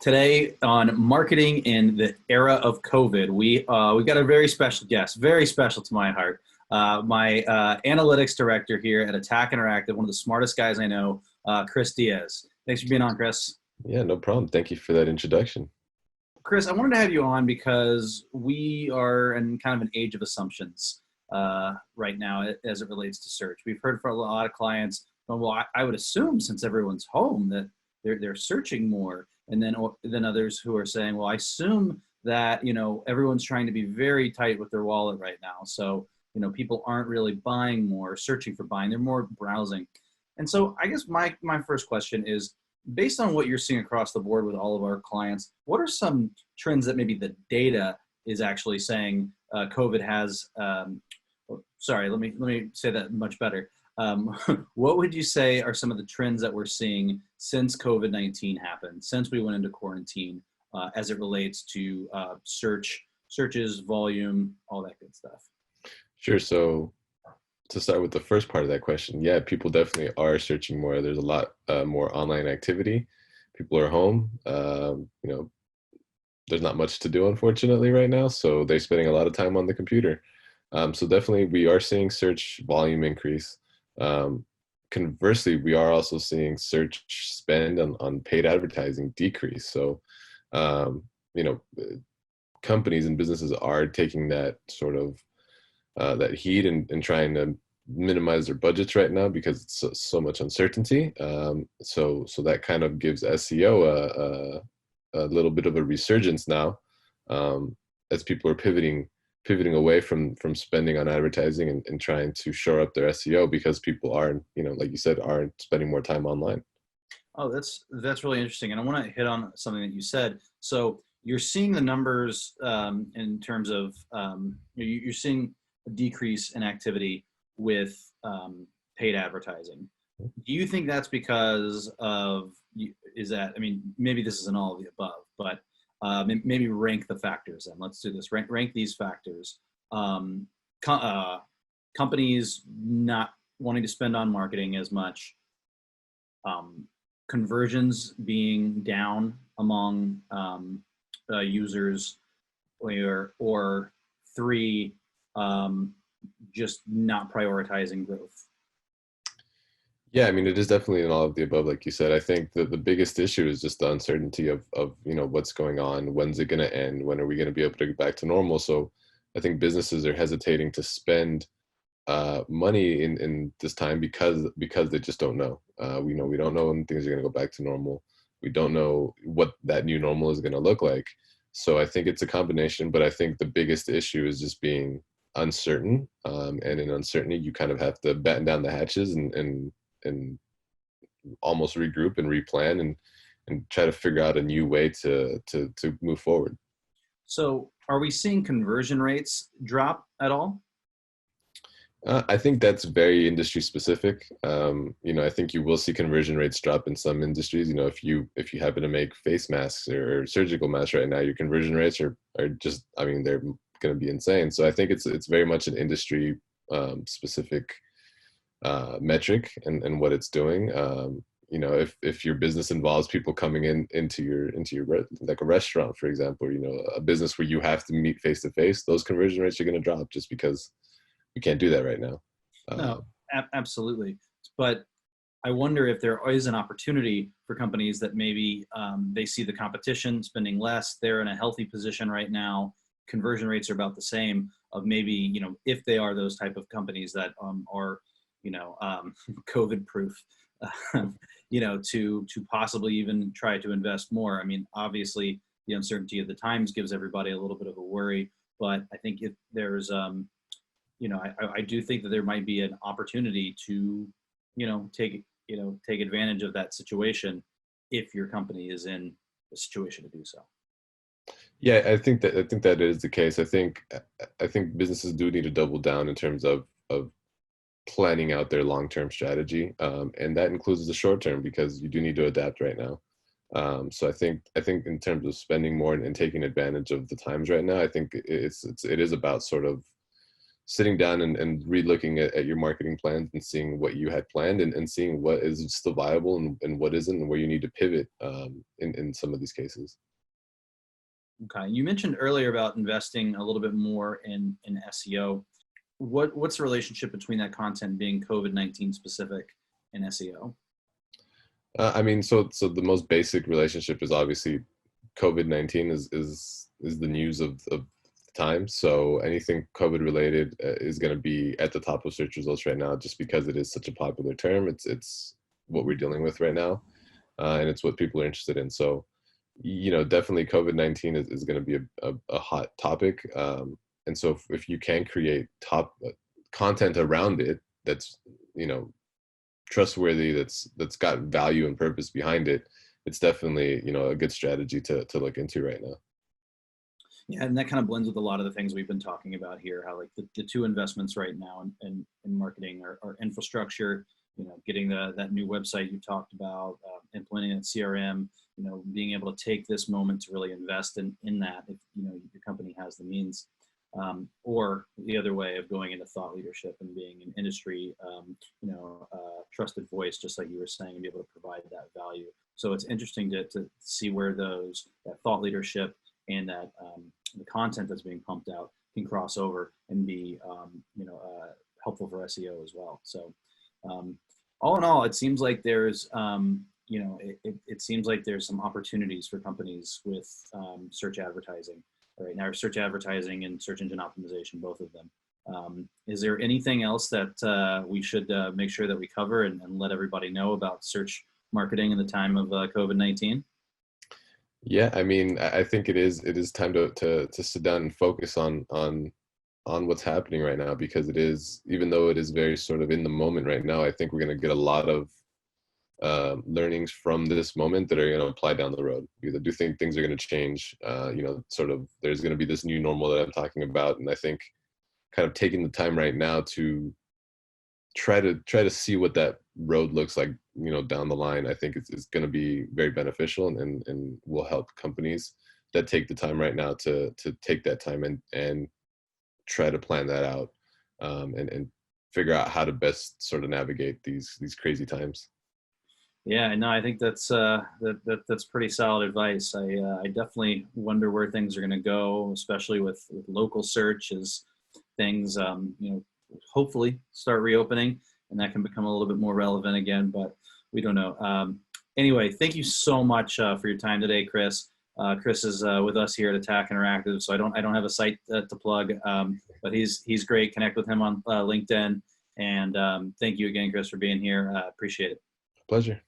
Today on marketing in the era of COVID, we got a very special guest, very special to my heart. My analytics director here at ATAK Interactive, one of the smartest guys I know, Chris Diaz. Thanks for being on, Chris. Yeah, no problem. Thank you for that introduction. Chris, I wanted to have you on because we are in kind of an age of assumptions right now as it relates to search. We've heard from a lot of clients, well, I would assume since everyone's home that they're searching more. And then others who are saying, well, I assume that, everyone's trying to be very tight with their wallet right now. So, people aren't really buying more, searching for buying, they're more browsing. And so I guess my first question is, based on what you're seeing across the board with all of our clients, what are some trends that maybe the data is actually saying COVID has, sorry, let me say that much better. What would you say are some of the trends that we're seeing since COVID-19 happened, since we went into quarantine, as it relates to searches, volume, all that good stuff? Sure. So to start with the first part of that question, yeah, people definitely are searching more. There's a lot more online activity. People are home. There's not much to do, unfortunately, right now. So they're spending a lot of time on the computer. So definitely we are seeing search volume increase. Conversely, we are also seeing search spend on paid advertising decrease. So, companies and businesses are taking that sort of that heat and trying to minimize their budgets right now because it's so much uncertainty. So that kind of gives SEO a little bit of a resurgence now, as people are pivoting away from spending on advertising and trying to shore up their SEO because people aren't, like you said, aren't spending more time online. Oh, that's really interesting. And I want to hit on something that you said. So you're seeing the numbers in terms of, you're seeing a decrease in activity with paid advertising. Do you think that's because of, maybe this isn't all of the above, but maybe rank the factors then. Let's do this. Rank these factors. Companies not wanting to spend on marketing as much. Conversions being down among users, or three, just not prioritizing growth. Yeah, it is definitely in all of the above, like you said. I think that the biggest issue is just the uncertainty of what's going on. When's it going to end? When are we going to be able to get back to normal? So I think businesses are hesitating to spend money in this time because they just don't know. We don't know when things are going to go back to normal. We don't know what that new normal is going to look like. So I think it's a combination, but I think the biggest issue is just being uncertain. And in uncertainty, you kind of have to batten down the hatches and almost regroup and replan and try to figure out a new way to move forward. So are we seeing conversion rates drop at all? I think that's very industry specific. I think you will see conversion rates drop in some industries. If you happen to make face masks or surgical masks right now, your conversion rates are just, they're going to be insane. So I think it's very much an industry specific metric and what it's doing. If your business involves people coming into your like a restaurant, for example, a business where you have to meet face to face, those conversion rates are going to drop just because we can't do that right now. No, absolutely. But I wonder if there is an opportunity for companies that maybe they see the competition spending less. They're in a healthy position right now. Conversion rates are about the same. Of maybe if they are those type of companies that are COVID proof, to possibly even try to invest more. Obviously the uncertainty of the times gives everybody a little bit of a worry, but I think if there's I do think that there might be an opportunity to, take advantage of that situation if your company is in a situation to do so. Yeah, I think that is the case. I think businesses do need to double down in terms of planning out their long-term strategy, and that includes the short-term because you do need to adapt right now. So I think in terms of spending more and taking advantage of the times right now, I think it is about sort of sitting down and re-looking at your marketing plans and seeing what you had planned, and seeing what is still viable and what isn't, and where you need to pivot in some of these cases. Okay. You mentioned earlier about investing a little bit more in SEO. What's the relationship between that content being COVID-19 specific and SEO? I mean, so the most basic relationship is obviously COVID-19 is the news of the time. So anything COVID related is going to be at the top of search results right now, just because it is such a popular term. It's what we're dealing with right now, and it's what people are interested in. So, definitely COVID-19 is going to be a hot topic. And so if you can create top content around it, that's, trustworthy, that's got value and purpose behind it, it's definitely, a good strategy to look into right now. Yeah, and that kind of blends with a lot of the things we've been talking about here, how like the two investments right now in marketing are infrastructure, getting that new website you talked about, implementing that CRM, being able to take this moment to really invest in that if, your company has the means, or the other way of going into thought leadership and being an industry, trusted voice, just like you were saying, and be able to provide that value. So it's interesting to see where that thought leadership and that the content that's being pumped out can cross over and be helpful for SEO as well. So all in all, it seems like there's it seems like there's some opportunities for companies with search advertising right now, search advertising and search engine optimization, both of them. Is there anything else that we should make sure that we cover and let everybody know about search marketing in the time of COVID-19? Yeah, I mean, I think it is time to sit down and focus on what's happening right now, because it is, even though it is very sort of in the moment right now, I think we're going to get a lot of learnings from this moment that are going to apply down the road. Because I do think things are going to change. Sort of there's going to be this new normal that I'm talking about, and I think kind of taking the time right now to try to see what that road looks like, down the line, I think it's going to be very beneficial, and will help companies that take the time right now to take that time and try to plan that out, and figure out how to best sort of navigate these crazy times. Yeah, no, I think that's that's pretty solid advice. I definitely wonder where things are going to go, especially with local search, as things hopefully start reopening and that can become a little bit more relevant again, but we don't know. Anyway, thank you so much for your time today, Chris. Chris is with us here at ATAK Interactive, so I don't have a site to plug, but he's great. Connect with him on LinkedIn, and thank you again, Chris, for being here. Appreciate it. Pleasure.